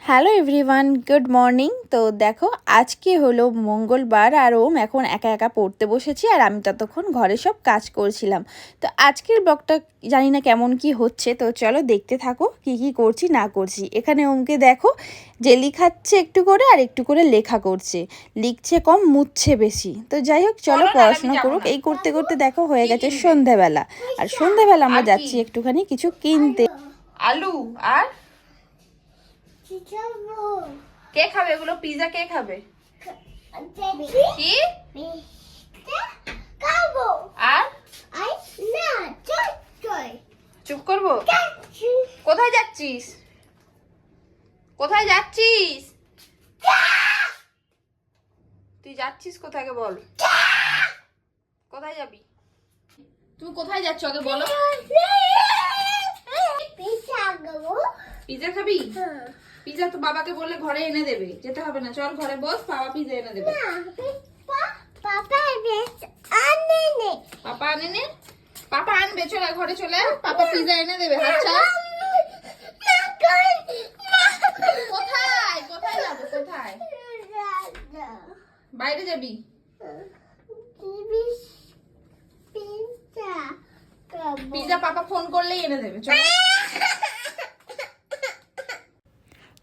Hello everyone, good morning. তো দেখো আজকে হলো মঙ্গলবার আর ওম এখন একা একা পড়তে বসেছি আর আমি ততক্ষণ ঘরে সব কাজ করছিলাম। তো আজকের ব্লগটা জানি না কেমন কি হচ্ছে, তো চলো দেখতে থাকো কি কি করছি না করছি। এখানে ওমকে দেখো জেলি খাচ্ছে একটু করে আর একটু করে লেখা করছে, লিখছে কম মুছছে বেশি। তো যাই হোক চলো পড়াশোনা করুক। এই করতে করতে দেখো হয়ে গেছে সন্ধেবেলা, আর সন্ধেবেলা আমরা যাচ্ছি একটুখানি কিছু কিনতে। আলু আর কে খাবে এগুলো? পিজা কে খাবে? কি আর চুপ করবো? কোথায় যাচ্ছিস? কোথায় যাচ্ছিস? তুই যাচ্ছিস কোথায় বল? কোথায় যাবি? তুমি কোথায় যাচ্ছ আগে বলো। পিজা খাবি? পিজা তো বাবাকে বললে ঘরে এনে দেবে, যেতে হবে না। চল ঘরে বস, বাবা পিজা এনে দেবে। পাপা আনে নে, পাপা আনবে। চলে ঘরে চলে, পাপা পিজা এনে দেবে। আচ্ছা কোথায় কোথায় যাবো? কোথায়? বাইরে যাবি? পিজা পাপা ফোন করলেই এনে দেবে। চল।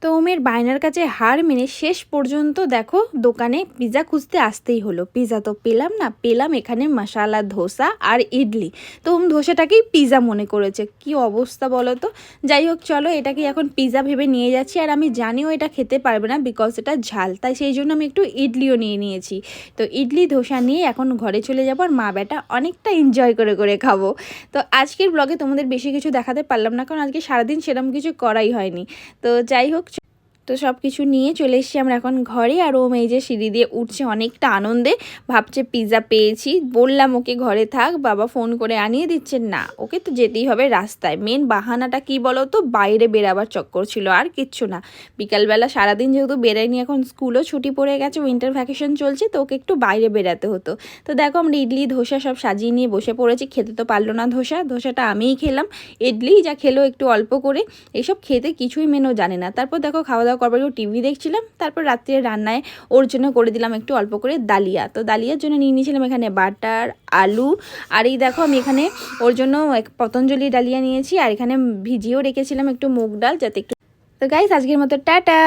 তো ওমের বায়নার কাছে হার মেনে শেষ পর্যন্ত দেখো দোকানে পিৎজা খুঁজতে আসতেই হলো। পিৎজা তো পেলাম না, পেলাম এখানে মশালা ধোসা আর ইডলি। তো ওম ধোসাটাকেই পিৎজা মনে করেছে, কি অবস্থা বলো তো। যাই হোক চলো এটাকে এখন পিৎজা ভেবে নিয়ে যাচ্ছি, আর আমি জানিও এটা খেতে পারবে না বিকজ এটা ঝাল, তাই সেই জন্য আমি একটু ইডলিও নিয়ে নিয়েছি। তো ইডলি ধোসা নিয়ে এখন ঘরে চলে যাবো, আর মা বেটা অনেকটা এনজয় করে করে খাবো। তো আজকের ব্লগে তোমাদের বেশি কিছু দেখাতে পারলাম না, কারণ আজকে সারাদিন সেরকম কিছু করাই হয়নি। তো যাই হোক, তো সব কিছু নিয়ে চলে এসেছি আমরা এখন ঘরে। আর ওম এই যে সিঁড়ি দিয়ে উঠছে অনেকটা আনন্দে, ভাবছে পিৎজা পেয়েছি। বললাম ওকে ঘরে থাক, বাবা ফোন করে আনিয়ে দিচ্ছেন না, ওকে তো যেতেই হবে রাস্তায়। মেন বাহানাটা কি বলো তো, বাইরে বেরাবার চক্কর ছিল, আর কিচ্ছু না। বিকালবেলা সারাদিন যেহেতু বেরাইনি, এখন স্কুলও ছুটি পড়ে গেছে, উইন্টার ভ্যাকেশন চলছে, তো ওকে একটু বাইরে বেরাতে হতো। তো দেখো আমরা ইডলি ধোসা সব সাজিয়ে নিয়ে বসে পড়েছি। খেতে তো পারলো না ধোসাটা আমিই খেলাম। ইডলি যা খেলো একটু অল্প করে, এইসব খেতে কিছুই মেনও জানে না। তারপর দেখো খাওয়া দাওয়া করবার টিভি দেখছিলাম। তারপর রাত্রে রান্নায় ওর জন্য করে দিলাম একটু অল্প করে ডালিয়া। তো ডালিয়ার জন্য নিয়ে নিয়েছিলাম এখানে বাটার, আলু, আর এই দেখো আমি এখানে ওর জন্য পতঞ্জলি ডালিয়া নিয়েছি, আর এখানে ভিজিয়েও রেখেছিলাম একটু মুগ ডাল যাতে একটু। তো গাইস আজকের মতো টাটা।